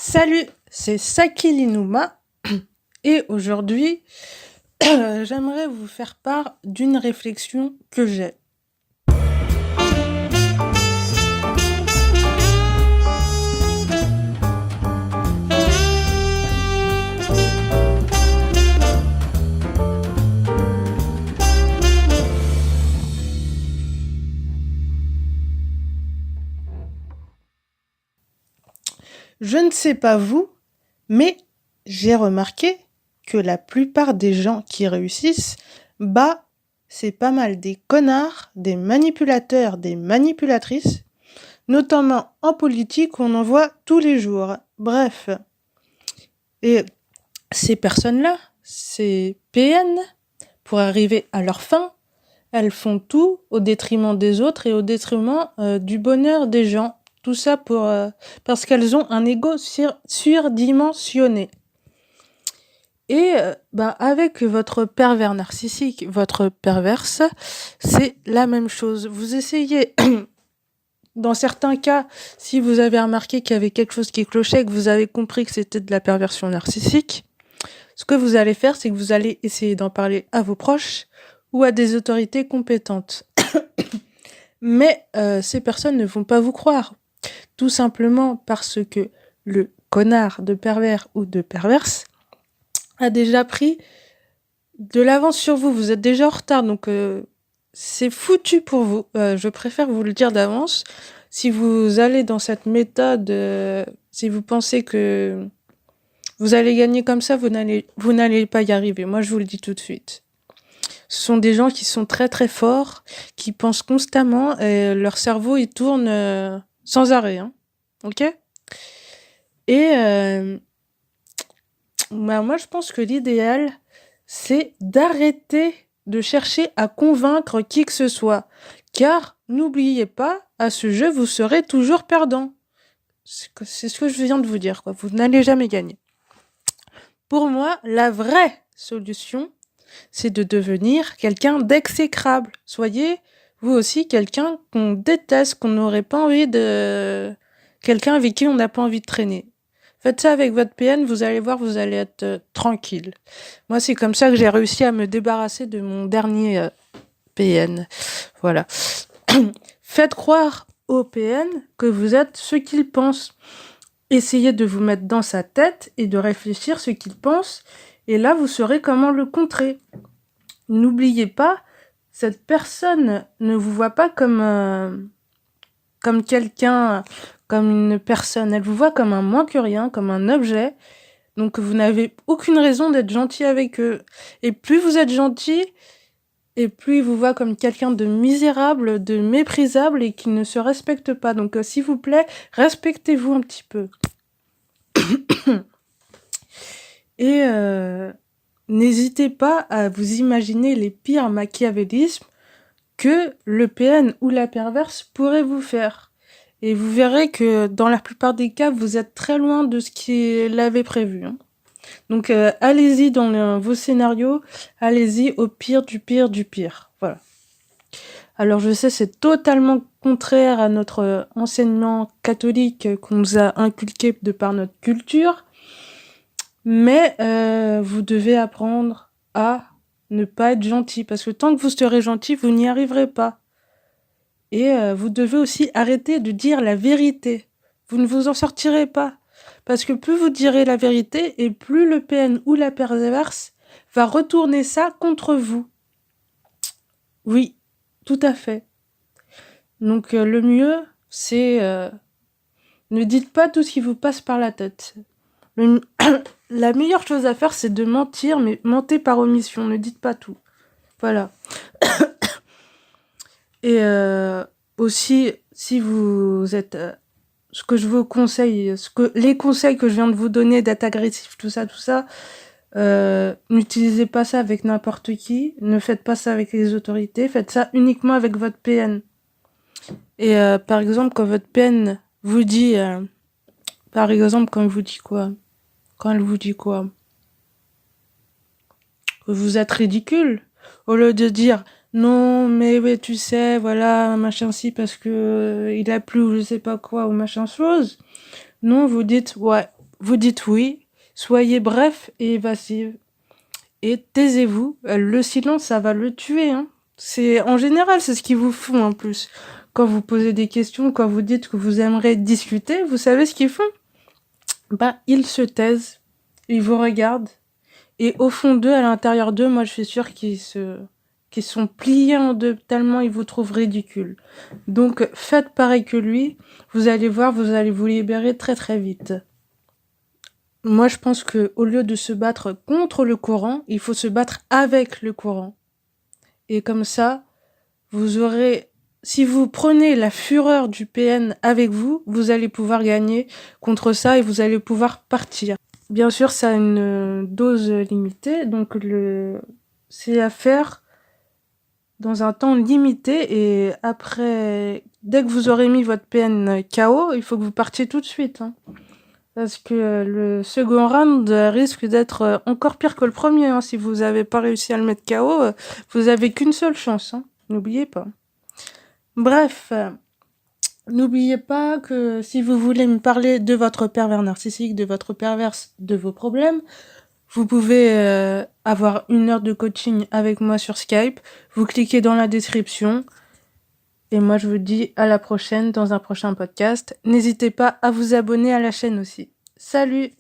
Salut, c'est Saki Linuma et aujourd'hui, j'aimerais vous faire part d'une réflexion que j'ai. Je ne sais pas vous, mais j'ai remarqué que la plupart des gens qui réussissent, c'est pas mal des connards, des manipulateurs, des manipulatrices, notamment en politique, on en voit tous les jours. Bref. Et ces personnes-là, ces PN, pour arriver à leur fin, elles font tout au détriment des autres et au détriment du bonheur des gens. Tout ça parce qu'elles ont un ego surdimensionné. Et avec votre pervers narcissique, votre perverse, c'est la même chose. Vous essayez, dans certains cas, si vous avez remarqué qu'il y avait quelque chose qui clochait, que vous avez compris que c'était de la perversion narcissique, ce que vous allez faire, c'est que vous allez essayer d'en parler à vos proches ou à des autorités compétentes. Mais ces personnes ne vont pas vous croire. Tout simplement parce que le connard de pervers ou de perverse a déjà pris de l'avance sur vous. Vous êtes déjà en retard, donc c'est foutu pour vous. Je préfère vous le dire d'avance. Si vous allez dans cette méthode, si vous pensez que vous allez gagner comme ça, vous n'allez pas y arriver. Moi, je vous le dis tout de suite. Ce sont des gens qui sont très très forts, qui pensent constamment et leur cerveau il tourne sans arrêt. Hein. Ok ? Et moi, je pense que l'idéal, c'est d'arrêter de chercher à convaincre qui que ce soit. Car, n'oubliez pas, à ce jeu, vous serez toujours perdant. C'est ce que je viens de vous dire, quoi. Vous n'allez jamais gagner. Pour moi, la vraie solution, c'est de devenir quelqu'un d'exécrable. Soyez, vous aussi, quelqu'un qu'on déteste, qu'on n'aurait pas envie de... Quelqu'un avec qui on n'a pas envie de traîner. Faites ça avec votre PN, vous allez voir, vous allez être tranquille. Moi, c'est comme ça que j'ai réussi à me débarrasser de mon dernier PN. Voilà. Faites croire au PN que vous êtes ce qu'il pense. Essayez de vous mettre dans sa tête et de réfléchir ce qu'il pense. Et là, vous saurez comment le contrer. N'oubliez pas, cette personne ne vous voit pas comme quelqu'un, comme une personne. Elle vous voit comme un moins que rien, comme un objet. Donc, vous n'avez aucune raison d'être gentil avec eux. Et plus vous êtes gentil, et plus ils vous voient comme quelqu'un de misérable, de méprisable et qui ne se respecte pas. Donc, s'il vous plaît, respectez-vous un petit peu. Et n'hésitez pas à vous imaginer les pires machiavélismes que le PN ou la perverse pourrait vous faire. Et vous verrez que dans la plupart des cas, vous êtes très loin de ce qu'il avait prévu. Hein. Donc allez-y dans vos scénarios, allez-y au pire du pire du pire. Voilà. Alors je sais, c'est totalement contraire à notre enseignement catholique qu'on nous a inculqué de par notre culture, mais vous devez apprendre à ne pas être gentil, parce que tant que vous serez gentil, vous n'y arriverez pas. Et vous devez aussi arrêter de dire la vérité. Vous ne vous en sortirez pas. Parce que plus vous direz la vérité, et plus le PN ou la perverse va retourner ça contre vous. Oui, tout à fait. Donc le mieux, c'est... ne dites pas tout ce qui vous passe par la tête. La meilleure chose à faire, c'est de mentir, mais mentez par omission. Ne dites pas tout. Voilà. Et aussi, si vous êtes... ce que je vous conseille, les conseils que je viens de vous donner, d'être agressif, tout ça, n'utilisez pas ça avec n'importe qui, ne faites pas ça avec les autorités, faites ça uniquement avec votre PN. Et par exemple, quand votre PN vous dit... par exemple, quand elle vous dit quoi? Quand elle vous dit quoi? Que vous êtes ridicule. Au lieu de dire... Non, mais ouais, tu sais, voilà, machin si, parce que il a plu ou je sais pas quoi, ou machin chose. Non, vous dites, ouais, vous dites oui, soyez bref et évasive. Et taisez-vous. Le silence, ça va le tuer, hein. En général, c'est ce qu'ils vous font en plus. Quand vous posez des questions, quand vous dites que vous aimeriez discuter, vous savez ce qu'ils font? Ils se taisent, ils vous regardent, et au fond d'eux, à l'intérieur d'eux, moi je suis sûre qu'ils sont pliés en deux tellement ils vous trouvent ridicule. Donc faites pareil que lui, vous allez voir, vous allez vous libérer très très vite. Moi je pense que au lieu de se battre contre le courant, il faut se battre avec le courant. Et comme ça, si vous prenez la fureur du PN avec vous, vous allez pouvoir gagner contre ça et vous allez pouvoir partir. Bien sûr, ça a une dose limitée, donc c'est à faire dans un temps limité et après, dès que vous aurez mis votre PN KO, il faut que vous partiez tout de suite, hein. Parce que le second round risque d'être encore pire que le premier, hein. Si vous n'avez pas réussi à le mettre KO, vous avez qu'une seule chance, hein. N'oubliez pas. Bref, n'oubliez pas que si vous voulez me parler de votre pervers narcissique, de votre perverse, de vos problèmes, vous pouvez avoir 1 heure de coaching avec moi sur Skype. Vous cliquez dans la description. Et moi, je vous dis à la prochaine dans un prochain podcast. N'hésitez pas à vous abonner à la chaîne aussi. Salut!